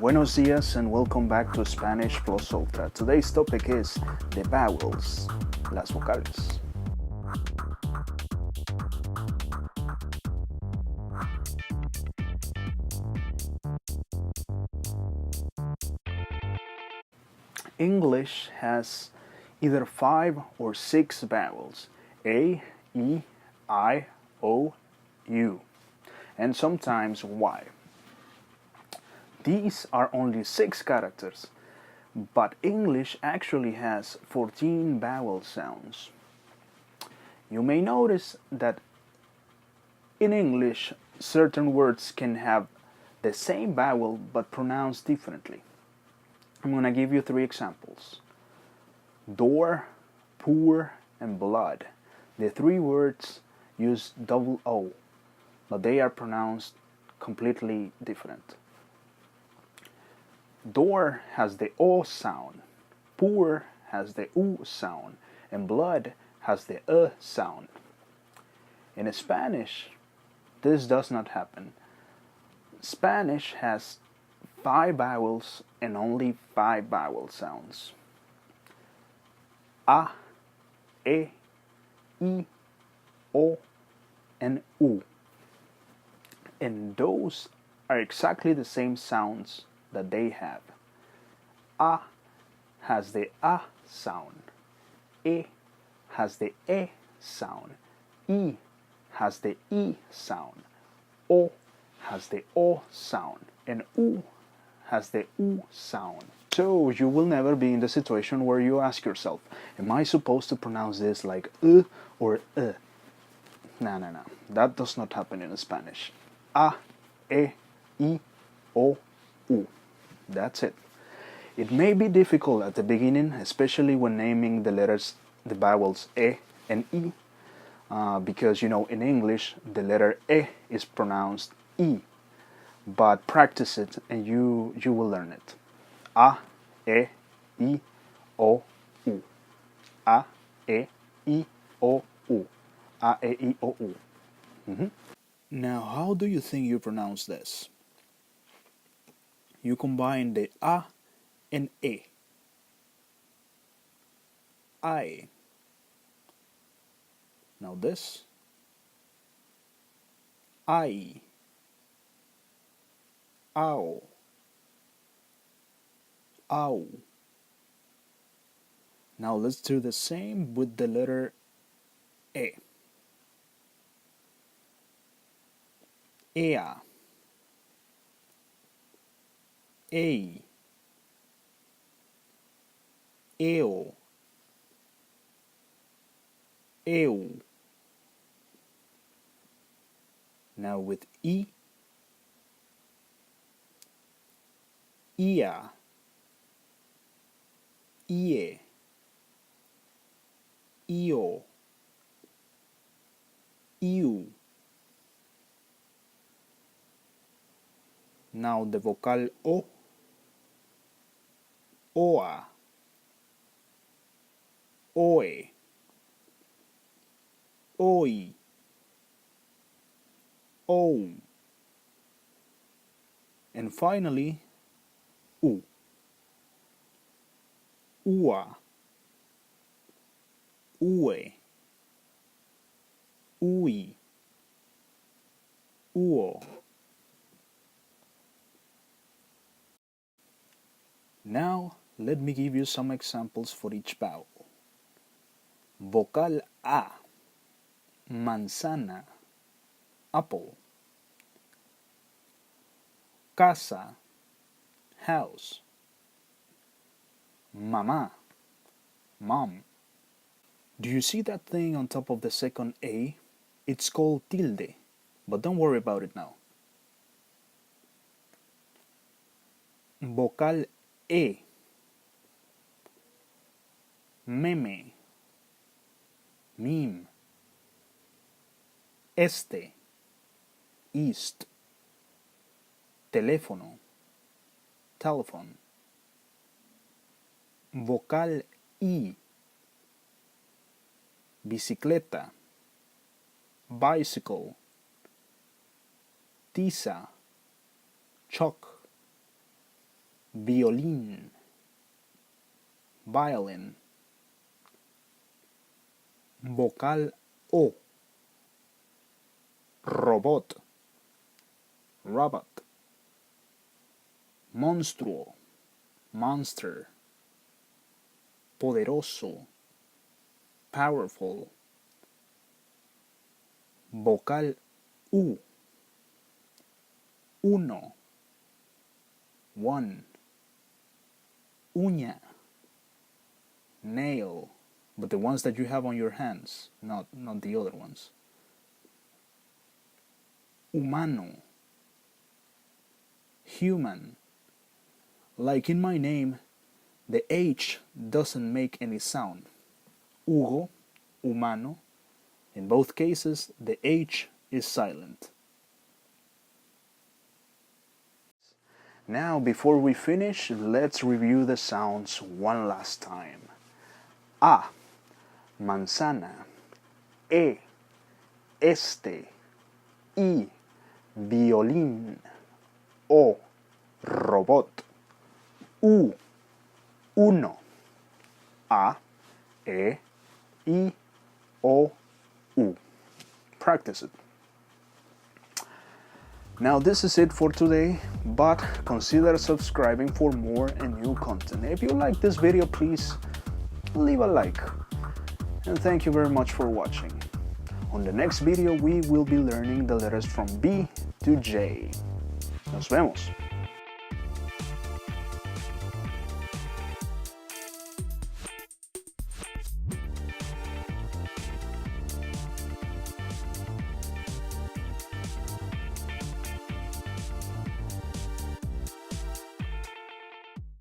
Buenos dias and welcome back to Spanish Plus Ultra. Today's topic is the vowels, las vocales. English has either 5 or 6 vowels: A, E, I, O, U, and sometimes Y. These are only 6 characters, but English actually has 14 vowel sounds. You may notice that in English, certain words can have the same vowel but pronounced differently. I'm going to give you 3 examples: door, poor, and blood. The 3 words use double O, but they are pronounced completely different. Door has the O sound, poor has the U sound, and blood has the sound. In Spanish, this does not happen. Spanish has 5 vowels and only 5 vowel sounds: A, E, I, O, and U. And those are exactly the same sounds that they have. A has the A sound. E has the E sound. I has the I sound. O has the O sound. And U has the U sound. So you will never be in the situation where you ask yourself, am I supposed to pronounce this like or No. That does not happen in Spanish. A, E, I, O, U. That's it. It may be difficult at the beginning, especially when naming the letters, the vowels E and I, because in English the letter E is pronounced I. But practice it and you will learn it. A, E, I, O, U. A, E, I, O, U. A, E, I, O, U. Now, how do you think you pronounce this? You combine the A and E. I. Now this. I. Ow. Ow. Now let's do the same with the letter E. Ea. Ei. Eu. Eu. Now with I. Ia. Ie. Io. Iu. Now the vocal O. Oa. Oe. Oi. O. And finally, U. Ua. Ue. Ui. Uo. Now, let me give you some examples for each vowel. Vocal A. Manzana. Apple. Casa. House. Mamá. Mom. Do you see that thing on top of the second A? It's called tilde, but don't worry about it now. Vocal E. Meme. Meme. Este. East. Teléfono. Telephone. Vocal I. Bicicleta. Bicycle. Tiza. Chalk. violín, violin. Vocal O, robot, robot. Monstruo, monster. Poderoso, powerful. Vocal U, uno, one. Uña, nail, but the ones that you have on your hands, not the other ones. Humano, human. Like in my name, the H doesn't make any sound. Hugo, humano. In both cases, the H is silent. Now, before we finish, let's review the sounds one last time. A, manzana. E, este. I, violín. O, robot. U, uno. A, E, I, O, U. Practice it. Now this is it for today, but consider subscribing for more and new content. If you like this video, please leave a like. And thank you very much for watching. On the next video, we will be learning the letters from B to J. Nos vemos.